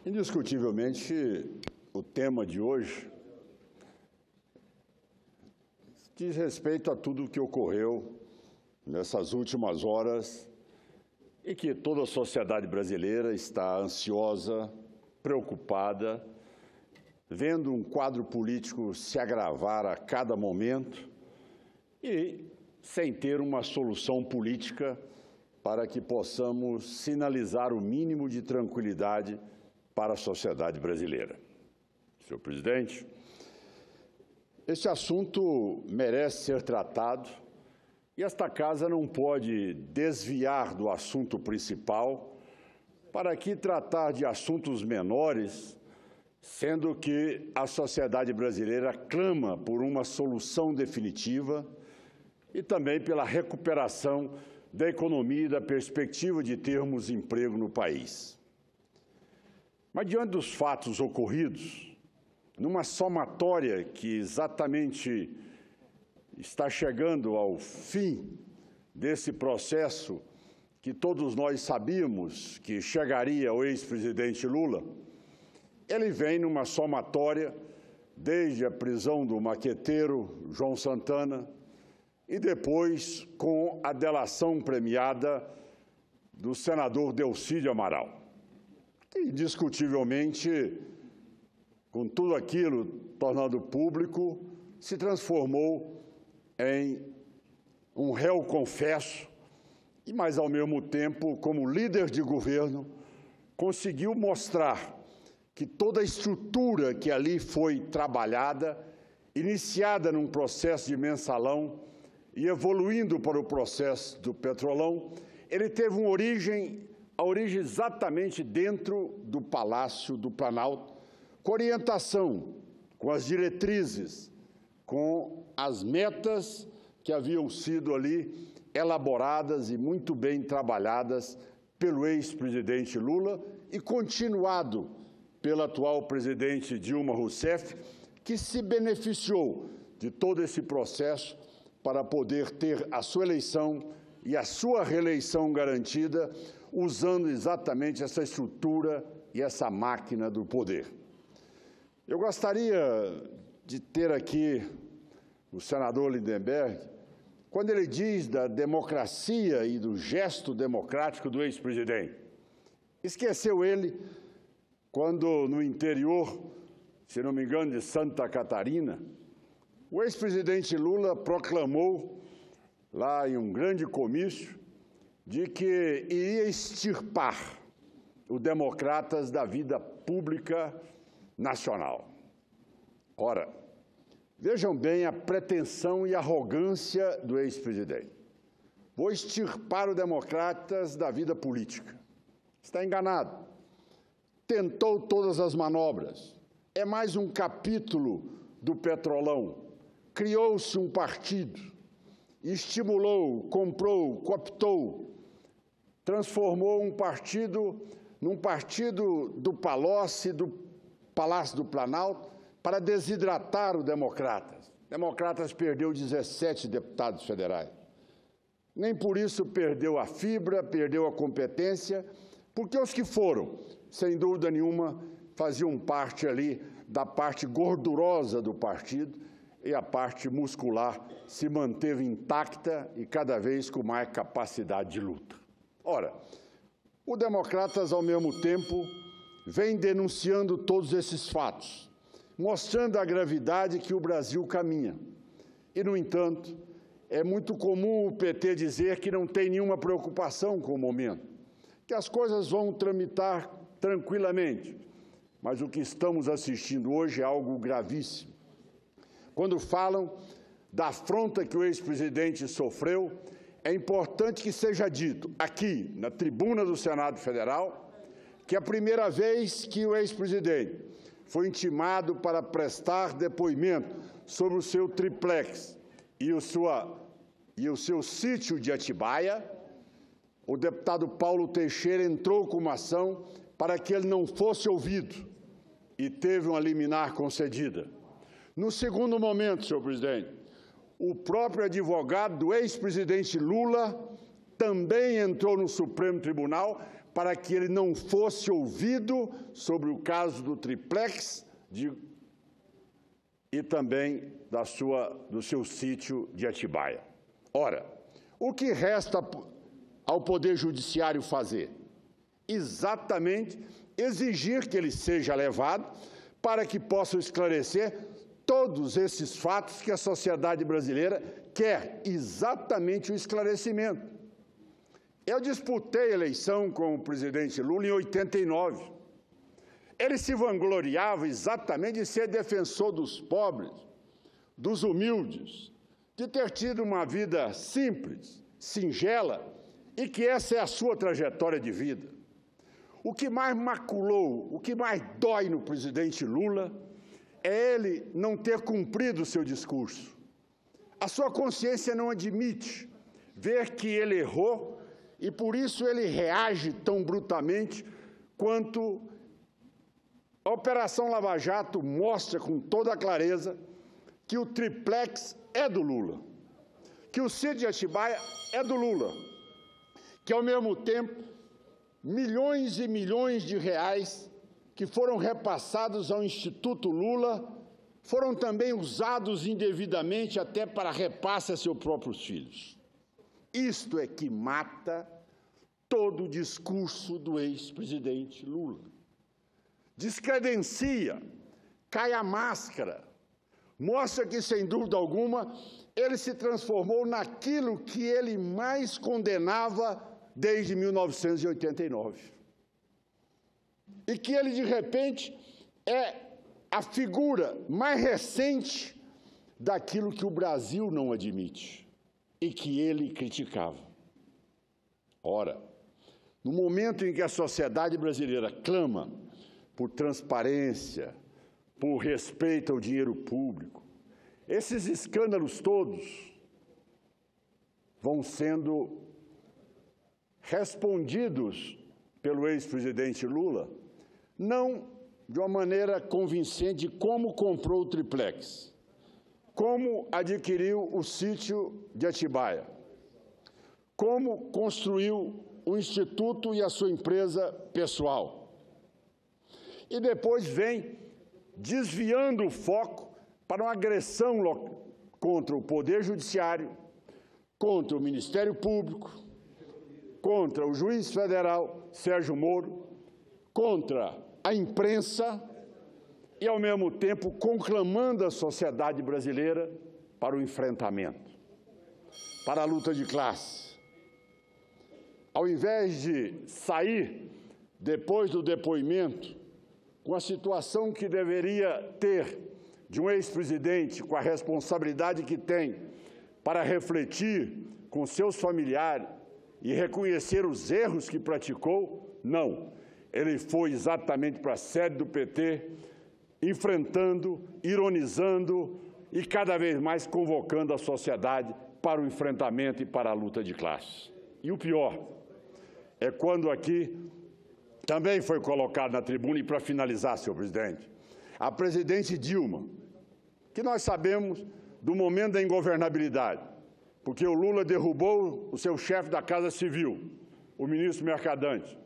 Indiscutivelmente, o tema de hoje diz respeito a tudo o que ocorreu nessas últimas horas e que toda a sociedade brasileira está ansiosa, preocupada, vendo um quadro político se agravar a cada momento e sem ter uma solução política para que possamos sinalizar o mínimo de tranquilidade para a sociedade brasileira. Senhor presidente, este assunto merece ser tratado e esta Casa não pode desviar do assunto principal para aqui tratar de assuntos menores, sendo que a sociedade brasileira clama por uma solução definitiva e também pela recuperação da economia e da perspectiva de termos emprego no país. Mas, diante dos fatos ocorridos, numa somatória que exatamente está chegando ao fim desse processo que todos nós sabíamos que chegaria ao ex-presidente Lula, ele vem numa somatória desde a prisão do maqueteiro João Santana e depois com a delação premiada do senador Delcídio Amaral. Indiscutivelmente, com tudo aquilo tornado público, se transformou em um réu confesso e, mas ao mesmo tempo, como líder de governo, conseguiu mostrar que toda a estrutura que ali foi trabalhada, iniciada num processo de mensalão e evoluindo para o processo do Petrolão, ele teve uma a origem exatamente dentro do Palácio do Planalto, com orientação, com as diretrizes, com as metas que haviam sido ali elaboradas e muito bem trabalhadas pelo ex-presidente Lula e continuado pela atual presidente Dilma Rousseff, que se beneficiou de todo esse processo para poder ter a sua eleição e a sua reeleição garantida, usando exatamente essa estrutura e essa máquina do poder. Eu gostaria de ter aqui o senador Lindenberg, quando ele diz da democracia e do gesto democrático do ex-presidente. Esqueceu ele quando, no interior, se não me engano, de Santa Catarina, o ex-presidente Lula proclamou, lá em um grande comício, de que iria extirpar os democratas da vida pública nacional. Ora, vejam bem a pretensão e arrogância do ex-presidente. Vou extirpar os democratas da vida política. Está enganado. Tentou todas as manobras. É mais um capítulo do Petrolão. Criou-se um partido, estimulou, comprou, cooptou, transformou um partido num partido do Palácio do Planalto para desidratar os democratas. Democratas perdeu 17 deputados federais. Nem por isso perdeu a fibra, perdeu a competência, porque os que foram, sem dúvida nenhuma, faziam parte ali da parte gordurosa do partido e a parte muscular se manteve intacta e cada vez com mais capacidade de luta. Ora, os democratas, ao mesmo tempo, vêm denunciando todos esses fatos, mostrando a gravidade que o Brasil caminha. E, no entanto, é muito comum o PT dizer que não tem nenhuma preocupação com o momento, que as coisas vão tramitar tranquilamente. Mas o que estamos assistindo hoje é algo gravíssimo. Quando falam da afronta que o ex-presidente sofreu, é importante que seja dito aqui, na tribuna do Senado Federal, que a primeira vez que o ex-presidente foi intimado para prestar depoimento sobre o seu triplex e o seu sítio de Atibaia, o deputado Paulo Teixeira entrou com uma ação para que ele não fosse ouvido e teve uma liminar concedida. No segundo momento, senhor presidente, o próprio advogado do ex-presidente Lula também entrou no Supremo Tribunal para que ele não fosse ouvido sobre o caso do triplex e também do seu sítio de Atibaia. Ora, o que resta ao Poder Judiciário fazer? Exatamente exigir que ele seja levado para que possa esclarecer todos esses fatos que a sociedade brasileira quer exatamente o esclarecimento. Eu disputei a eleição com o presidente Lula em 89. Ele se vangloriava exatamente de ser defensor dos pobres, dos humildes, de ter tido uma vida simples, singela, e que essa é a sua trajetória de vida. O que mais maculou, o que mais dói no presidente Lula é ele não ter cumprido o seu discurso. A sua consciência não admite ver que ele errou e, por isso, ele reage tão brutalmente quanto a Operação Lava Jato mostra com toda a clareza que o triplex é do Lula, que o sítio de Atibaia é do Lula, que, ao mesmo tempo, milhões e milhões de reais que foram repassados ao Instituto Lula foram também usados indevidamente até para repasse a seus próprios filhos. Isto é que mata todo o discurso do ex-presidente Lula. Descredencia, cai a máscara, mostra que, sem dúvida alguma, ele se transformou naquilo que ele mais condenava desde 1989. E que ele, de repente, é a figura mais recente daquilo que o Brasil não admite e que ele criticava. Ora, no momento em que a sociedade brasileira clama por transparência, por respeito ao dinheiro público, esses escândalos todos vão sendo respondidos pelo ex-presidente Lula, não de uma maneira convincente de como comprou o triplex, como adquiriu o sítio de Atibaia, como construiu o Instituto e a sua empresa pessoal. E depois vem desviando o foco para uma agressão contra o Poder Judiciário, contra o Ministério Público, contra o juiz federal Sérgio Moro, contra a imprensa e, ao mesmo tempo, conclamando a sociedade brasileira para o enfrentamento, para a luta de classe. Ao invés de sair, depois do depoimento, com a situação que deveria ter de um ex-presidente, com a responsabilidade que tem para refletir com seus familiares e reconhecer os erros que praticou, não. Ele foi exatamente para a sede do PT, enfrentando, ironizando e cada vez mais convocando a sociedade para o enfrentamento e para a luta de classe. E o pior é quando aqui também foi colocado na tribuna, e para finalizar, senhor presidente, a presidente Dilma, que nós sabemos do momento da ingovernabilidade, porque o Lula derrubou o seu chefe da Casa Civil, o ministro Mercadante,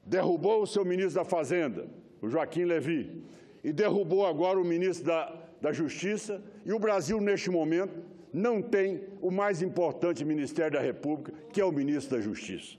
derrubou o seu ministro da Fazenda, o Joaquim Levy, e derrubou agora o ministro da Justiça, e o Brasil, neste momento, não tem o mais importante Ministério da República, que é o ministro da Justiça.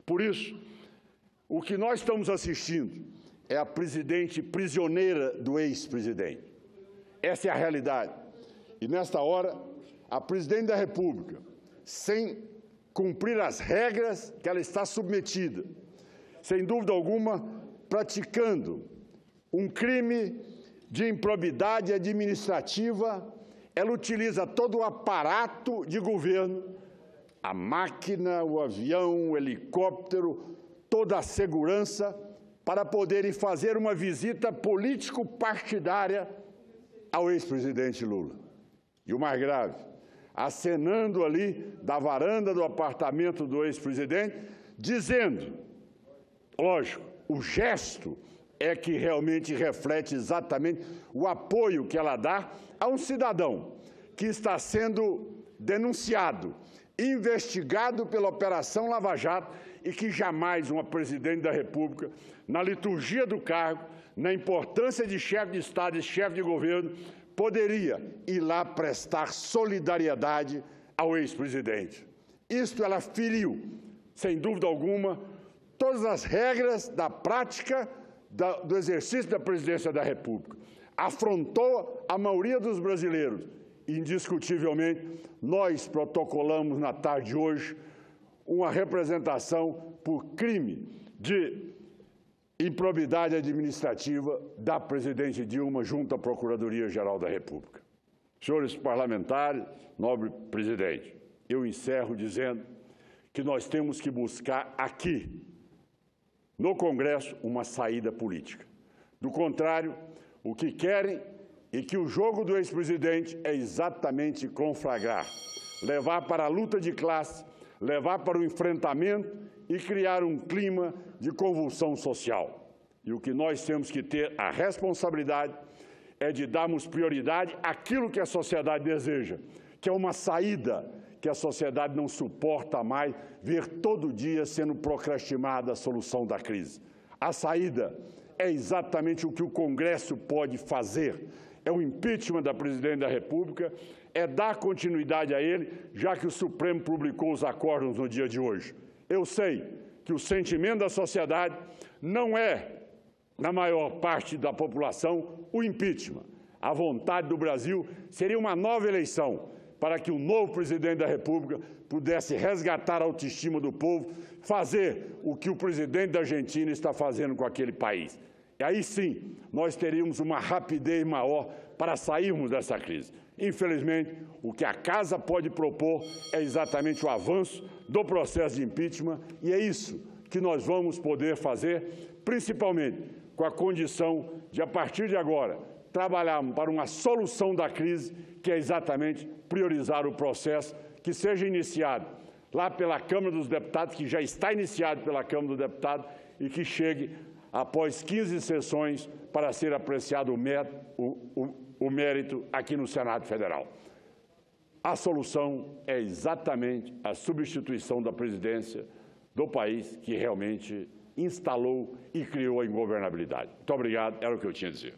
Por isso, o que nós estamos assistindo é a presidente prisioneira do ex-presidente. Essa é a realidade. E, nesta hora, a presidente da República, sem cumprir as regras que ela está submetida, sem dúvida alguma, praticando um crime de improbidade administrativa, ela utiliza todo o aparato de governo, a máquina, o avião, o helicóptero, toda a segurança, para poderem fazer uma visita político-partidária ao ex-presidente Lula. E o mais grave, acenando ali da varanda do apartamento do ex-presidente, dizendo, lógico, o gesto é que realmente reflete exatamente o apoio que ela dá a um cidadão que está sendo denunciado, investigado pela Operação Lava Jato e que jamais uma presidente da República, na liturgia do cargo, na importância de chefe de Estado e chefe de governo, poderia ir lá prestar solidariedade ao ex-presidente. Isto ela feriu, sem dúvida alguma, todas as regras da prática do exercício da presidência da República. Afrontou a maioria dos brasileiros. Indiscutivelmente, nós protocolamos na tarde de hoje uma representação por crime de improbidade administrativa da presidente Dilma junto à Procuradoria-Geral da República. Senhores parlamentares, nobre presidente, eu encerro dizendo que nós temos que buscar aqui, no Congresso, uma saída política. Do contrário, o que querem e que o jogo do ex-presidente é exatamente conflagrar, levar para a luta de classe, levar para o enfrentamento e criar um clima de convulsão social. E o que nós temos que ter a responsabilidade é de darmos prioridade àquilo que a sociedade deseja, que é uma saída que a sociedade não suporta mais ver todo dia sendo procrastinada a solução da crise. A saída é exatamente o que o Congresso pode fazer. É o impeachment da presidente da República, é dar continuidade a ele, já que o Supremo publicou os acórdãos no dia de hoje. Eu sei que o sentimento da sociedade não é, na maior parte da população, o impeachment. A vontade do Brasil seria uma nova eleição para que o novo presidente da República pudesse resgatar a autoestima do povo, fazer o que o presidente da Argentina está fazendo com aquele país. E aí sim, nós teríamos uma rapidez maior para sairmos dessa crise. Infelizmente, o que a Casa pode propor é exatamente o avanço do processo de impeachment, e é isso que nós vamos poder fazer, principalmente com a condição de, a partir de agora, trabalharmos para uma solução da crise, que é exatamente priorizar o processo que seja iniciado lá pela Câmara dos Deputados, que já está iniciado pela Câmara dos Deputados, e que chegue após 15 sessões para ser apreciado o mérito aqui no Senado Federal. A solução é exatamente a substituição da presidência do país que realmente instalou e criou a ingovernabilidade. Muito obrigado, era o que eu tinha a dizer.